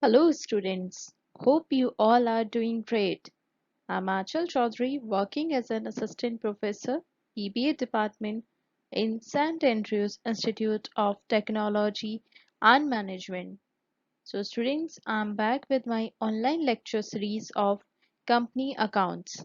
Hello students, hope you all are doing great. I'm Achal Chaudhary working as an assistant professor, BBA department in St. Andrews Institute of Technology and Management. So students, I'm back with my online lecture series of company accounts.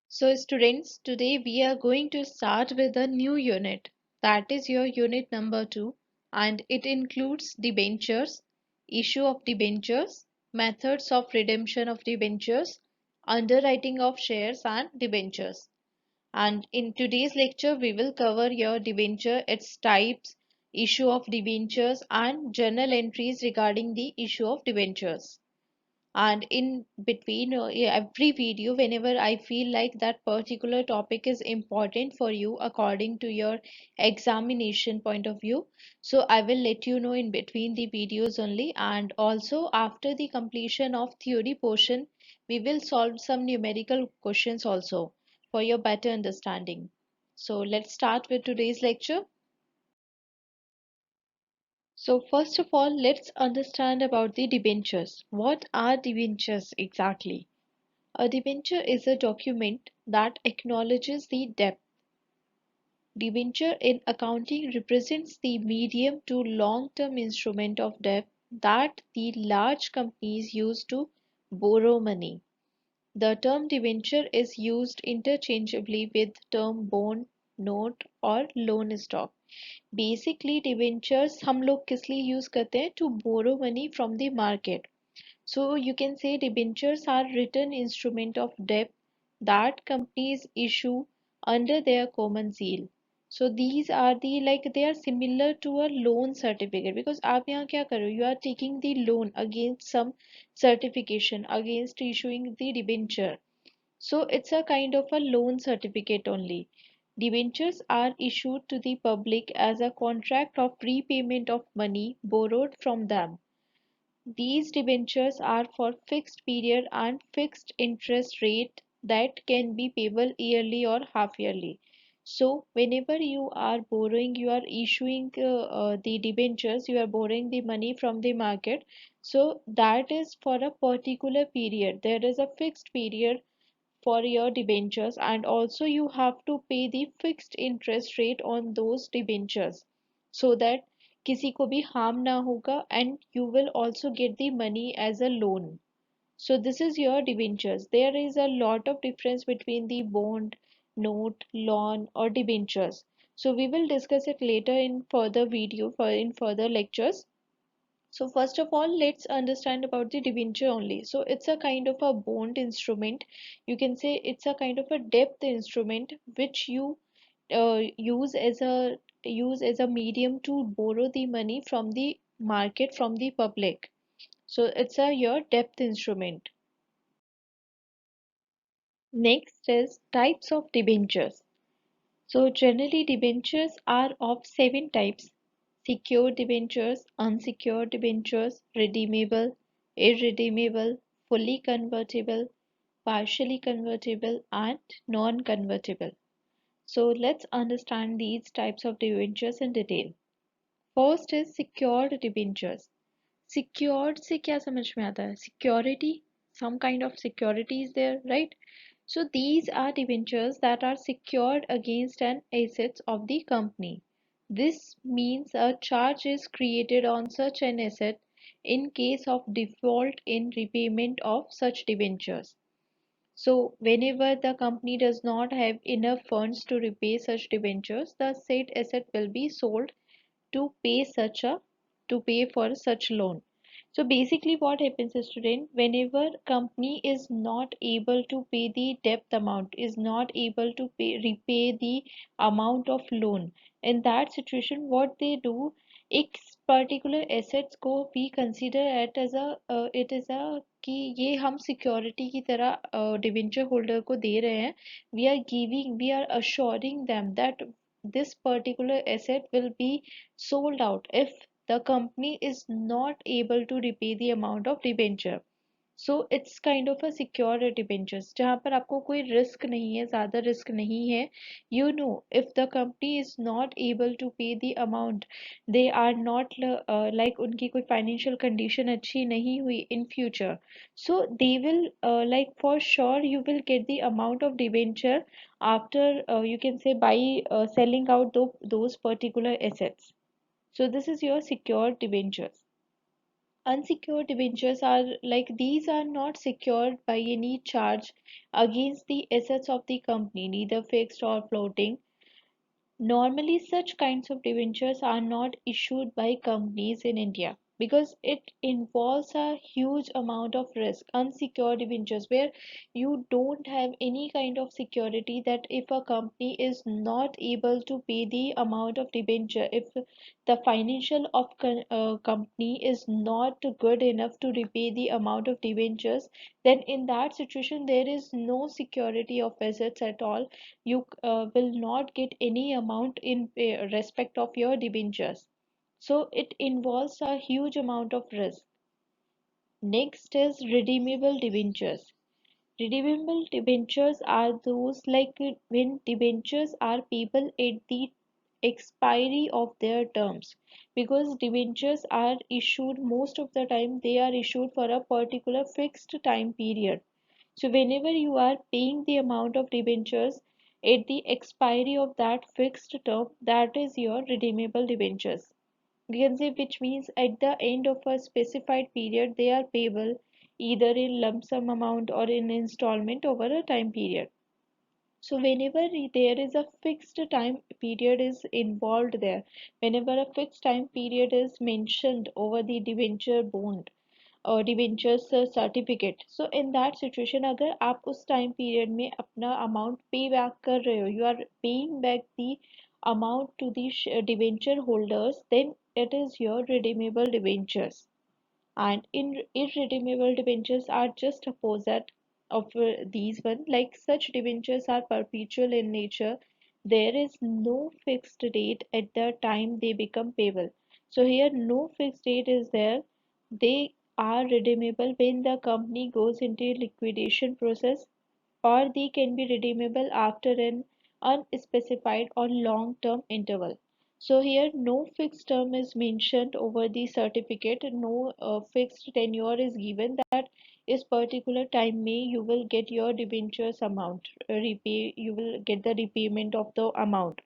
So students, today we are going to start with a new unit. That is your unit number 2 and it includes debentures, issue of debentures, methods of redemption of debentures, underwriting of shares and debentures. And in today's lecture we will cover your debenture, its types, issue of debentures and journal entries regarding the issue of debentures. And in between every video, whenever I feel like that particular topic is important for you according to your examination point of view, so I will let you know in between the videos only. And also after the completion of theory portion, we will solve some numerical questions also for your better understanding. So let's start with today's lecture. So first of all, let's understand about the debentures. What are debentures exactly? A debenture is a document that acknowledges the debt. Debenture in accounting represents the medium to long-term instrument of debt that the large companies use to borrow money. The term debenture is used interchangeably with term bond, note और loan stock. Basically debentures हम लोग किस लिए use करते हैं? To borrow money from the market. So you can say debentures are written instrument of debt that companies issue under their common seal. So these are the like they are similar to a loan certificate because आप यहाँ क्या कर रहे हो? You are taking the loan against some certification against issuing the debenture. So it's a kind of a loan certificate only. Debentures are issued to the public as a contract of repayment of money borrowed from them. These debentures are for fixed period and fixed interest rate that can be payable yearly or half yearly. So whenever you are borrowing, you are issuing the debentures, you are borrowing the money from the market. So that is for a particular period. There is a fixed period for your debentures and also you have to pay the fixed interest rate on those debentures so that किसी को भी harm ना होगा and you will also get the money as a loan. So this is your debentures. There is a lot of difference between the bond, note, loan or debentures. So we will discuss it later in further video for in further lectures. So first of all, let's understand about the debenture only. So it's a kind of a bond instrument. You can say it's a kind of a debt instrument which you use as a medium to borrow the money from the market from the public. So it's a your debt instrument. Next is types of debentures. So generally debentures are of seven types: secured debentures, unsecured debentures, redeemable, irredeemable, fully convertible, partially convertible, and non-convertible. So let's understand these types of debentures in detail. First is secured debentures. Secured से क्या समझ में आता है? Security, some kind of security is there, right? So these are debentures that are secured against an assets of the company. This means a charge is created on such an asset in case of default in repayment of such debentures. So whenever the company does not have enough funds to repay such debentures, the said asset will be sold to pay for such loan. So basically what happens is, student, whenever company is not able to pay the debt amount, is not able to repay the amount of loan, in that situation what they do, एक particular assets को we consider it is a कि ये हम security की तरह debenture holder को दे रहे हैं. We are assuring them that this particular asset will be sold out if the company is not able to repay the amount of debenture. So it's kind of a secure debentures जहाँ पर आपको कोई risk नहीं है, ज़्यादा risk नहीं है. You know if the company is not able to pay the amount, they are not like उनकी कोई फाइनेंशियल कंडीशन अच्छी नहीं हुई in future, so they will like for sure you will get the amount of debenture after you can say by selling out those particular assets. So this is your secured debentures. Unsecured debentures are like these are not secured by any charge against the assets of the company, neither fixed or floating. Normally, such kinds of debentures are not issued by companies in India because it involves a huge amount of risk. Unsecured debentures, where you don't have any kind of security that if a company is not able to pay the amount of debenture, if the financial of company is not good enough to repay the amount of debentures, then in that situation there is no security of assets at all. You will not get any amount in respect of your debentures. So it involves a huge amount of risk. Next is redeemable debentures. Redeemable debentures are those like when debentures are payable at the expiry of their terms, because debentures are issued most of the time they are issued for a particular fixed time period. So whenever you are paying the amount of debentures at the expiry of that fixed term, that is your redeemable debentures. We can say which means at the end of a specified period they are payable either in lump sum amount or in installment over a time period. So whenever there is a fixed time period is involved there, whenever a fixed time period is mentioned over the debenture bond debentures certificate, so in that situation अगर आप उस time period में अपना amount पे back कर रहे हो, you are paying back the amount to the debenture holders, then it is your redeemable debentures. And in irredeemable debentures are just opposite of these one, like such debentures are perpetual in nature. There is no fixed date at the time they become payable. So here no fixed date is there. They are redeemable when the company goes into liquidation process, or they can be redeemable after an unspecified or long term interval. So here no fixed term is mentioned over the certificate, no fixed tenure is given that is particular time may you will get your debentures amount repay, you will get the repayment of the amount.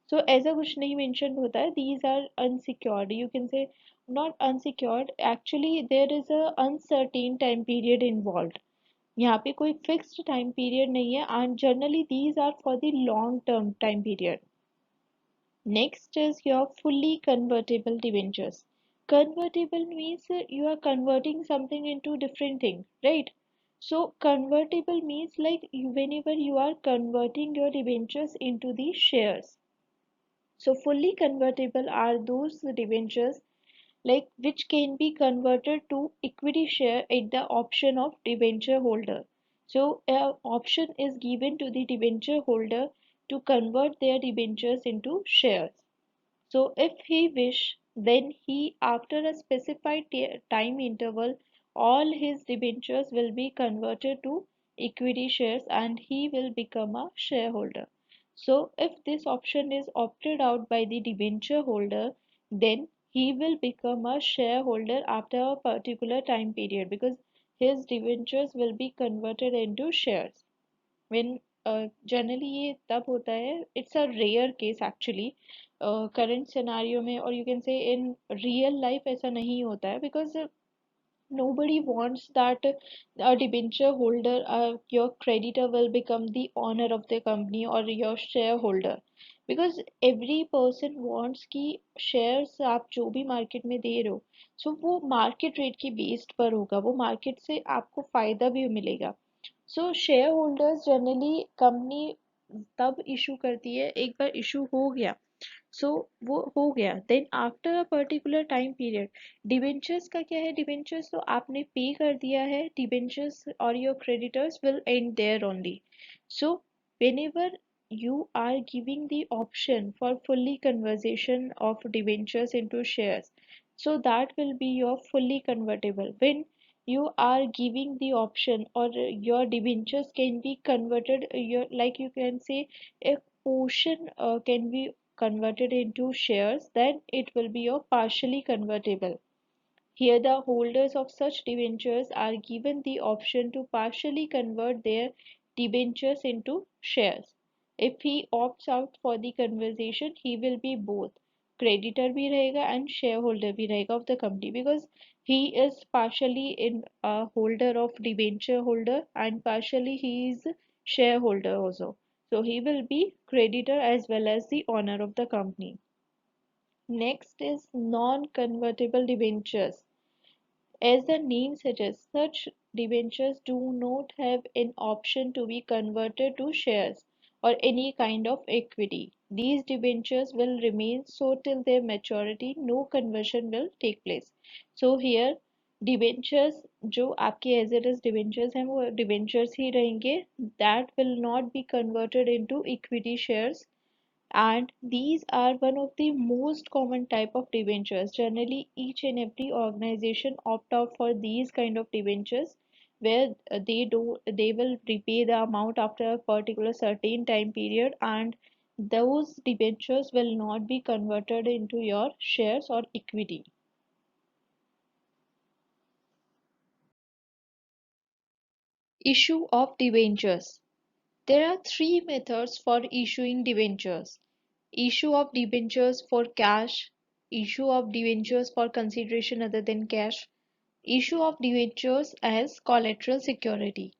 So ऐसा कुछ नहीं mentioned होता है, these are unsecured, you can say not unsecured, actually there is a uncertain time period involved. यहाँ पे कोई fixed time period नहीं है, and generally these are for the long term time period. Next is your fully convertible debentures. Convertible means you are converting something into different thing, right? So convertible means like whenever you are converting your debentures into the shares. So fully convertible are those debentures like which can be converted to equity share at the option of debenture holder. So an option is given to the debenture holder to convert their debentures into shares. So if he wish, then he after a specified time interval, all his debentures will be converted to equity shares and he will become a shareholder. So if this option is opted out by the debenture holder, then he will become a shareholder after a particular time period because his debentures will be converted into shares. When generally ये तब होता है, it's a rare case actually current scenario में, और you can say in real life ऐसा नहीं होता है because nobody wants that a debenture holder, your creditor will become the owner of the company or your shareholder, because every person wants कि shares आप जो भी market में दे रहे हो, so वो market rate की based पर होगा, वो market से आपको फायदा भी मिलेगा. सो शेयर होल्डर्स जनरली कंपनी तब इशू करती है, एक बार इशू हो गया, सो वो हो गया, then after a particular time period debentures का क्या है, डिबेंचर्स तो आपने पे कर दिया है, डिबेंचर्स और your creditors will end there only. So whenever you are giving the option for fully conversion of debentures into shares, so that will be your fully convertible when you are giving the option, or your debentures can be converted, your, like you can say, a portion can be converted into shares, then it will be your partially convertible. Here the holders of such debentures are given the option to partially convert their debentures into shares. If he opts out for the conversion, he will be both creditor भी रहेगा and shareholder भी रहेगा of the company, because he is partially in a holder of debenture holder and partially he is shareholder also. So he will be creditor as well as the owner of the company. Next is non-convertible debentures. As the name suggests, such debentures do not have an option to be converted to shares or any kind of equity. These debentures will remain so till their maturity, no conversion will take place. So here debentures जो आपके as it is debentures हैं वो debentures ही रहेंगे, that will not be converted into equity shares, and these are one of the most common type of debentures. Generally each and every organization opt out for these kind of debentures, where they will repay the amount after a particular certain time period, and those debentures will not be converted into your shares or equity. Issue of debentures. There are three methods for issuing debentures: issue of debentures for cash, issue of debentures for consideration other than cash, issue of debentures as collateral security.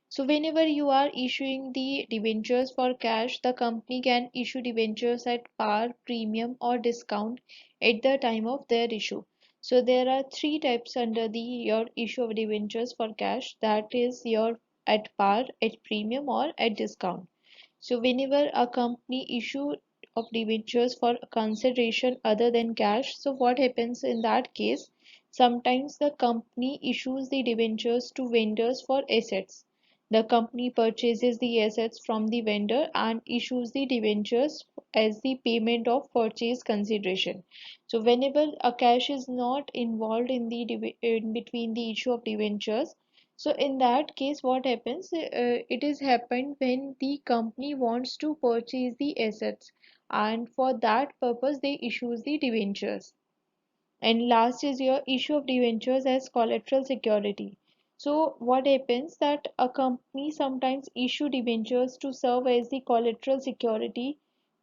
So whenever you are issuing the debentures for cash, the company can issue debentures at par, premium or discount at the time of their issue. So there are three types under the your issue of debentures for cash, that is your at par, at premium or at discount. So whenever a company issue of debentures for consideration other than cash, so what happens in that case? Sometimes the company issues the debentures to vendors for assets. The company purchases the assets from the vendor and issues the debentures as the payment of purchase consideration. So whenever a cash is not involved in the in between the issue of debentures, so in that case, what happens? It is happened when the company wants to purchase the assets, and for that purpose they issues the debentures. And last is your issue of debentures as collateral security. So what happens that a company sometimes issue debentures to serve as the collateral security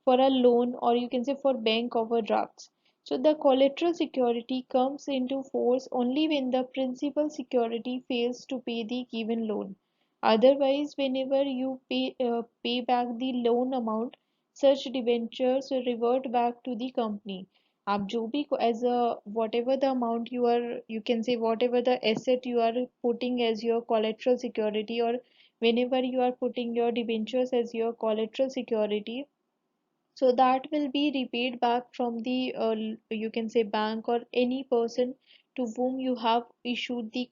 for a loan, or you can say for bank overdrafts. So the collateral security comes into force only when the principal security fails to pay the given loan. Otherwise, whenever you pay back the loan amount, such debentures revert back to the company. आप जो भी as a whatever the amount you are, you can say whatever the asset you are putting as your collateral security, or whenever you are putting your debentures as your collateral security, so that will be repaid back from the you can say bank or any person to whom you have issued the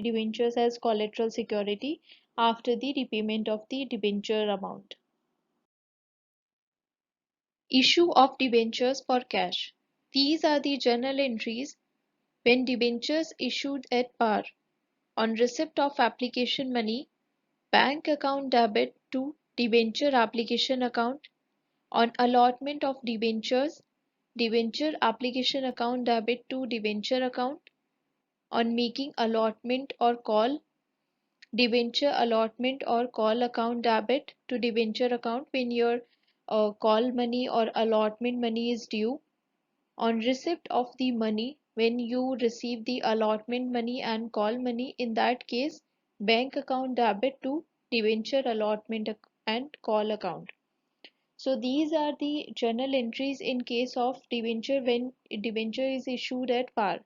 debentures as collateral security after the repayment of the debenture amount. Issue of debentures for cash. These are the journal entries when debentures issued at par. On receipt of application money, bank account debit to debenture application account. On allotment of debentures, debenture application account debit to debenture account. On making allotment or call, debenture allotment or call account debit to debenture account when your call money or allotment money is due. On receipt of the money, when you receive the allotment money and call money, in that case, bank account debit to debenture allotment and call account. So these are the journal entries in case of debenture when debenture is issued at par.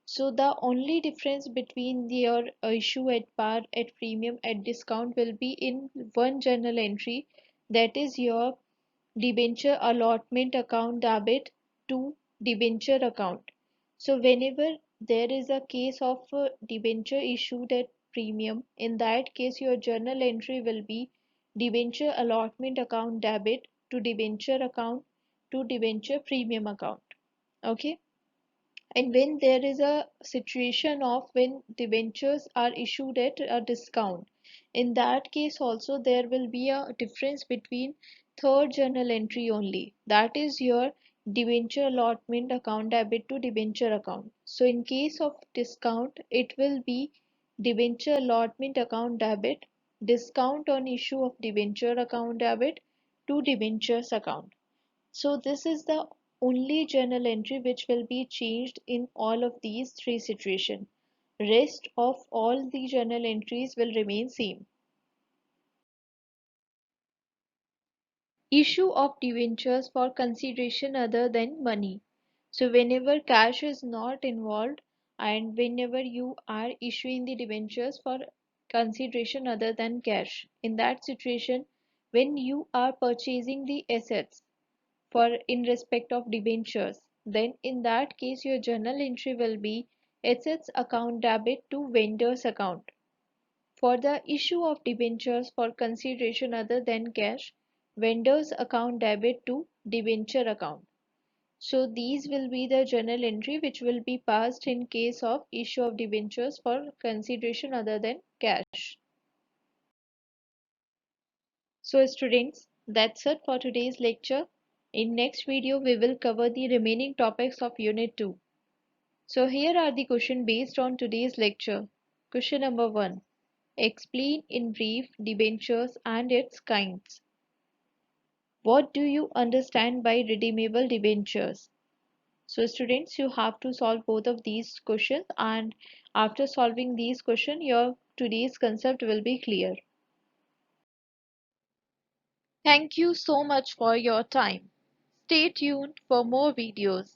So the only difference between your issue at par, at premium, at discount will be in one journal entry, that is your debenture allotment account debit to debenture account. So whenever there is a case of debenture issued at premium, in that case your journal entry will be debenture allotment account debit to debenture account to debenture premium account. Okay. And when there is a situation of when debentures are issued at a discount, in that case also there will be a difference between third journal entry only, that is your debenture allotment account debit to debenture account. So in case of discount it will be debenture allotment account debit, discount on issue of debenture account debit to debentures account. So this is the only journal entry which will be changed in all of these three situations. Rest of all the journal entries will remain same. Issue of debentures for consideration other than money. So whenever cash is not involved and whenever you are issuing the debentures for consideration other than cash, in that situation when you are purchasing the assets for in respect of debentures, then in that case your journal entry will be assets account debit to vendors account. For the issue of debentures for consideration other than cash, vendors account debit to debenture account. So these will be the journal entry which will be passed in case of issue of debentures for consideration other than cash. So students, that's it for today's lecture. In next video, we will cover the remaining topics of Unit 2. So here are the questions based on today's lecture. Question number 1. Explain in brief debentures and its kinds. What do you understand by redeemable debentures? So students, you have to solve both of these questions, and after solving these questions, your today's concept will be clear. Thank you so much for your time. Stay tuned for more videos.